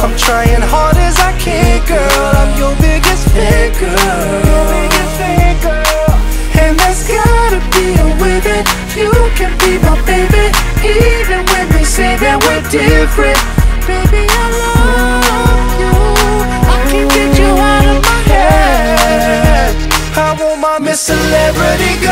I'm trying hard as I can, girl. I'm your biggest fan, girl. And there's gotta be a way that you can be my baby, even when they say that we're different. Baby, I love you. I can't get you out of my head. I want my Miss Celebrity girl.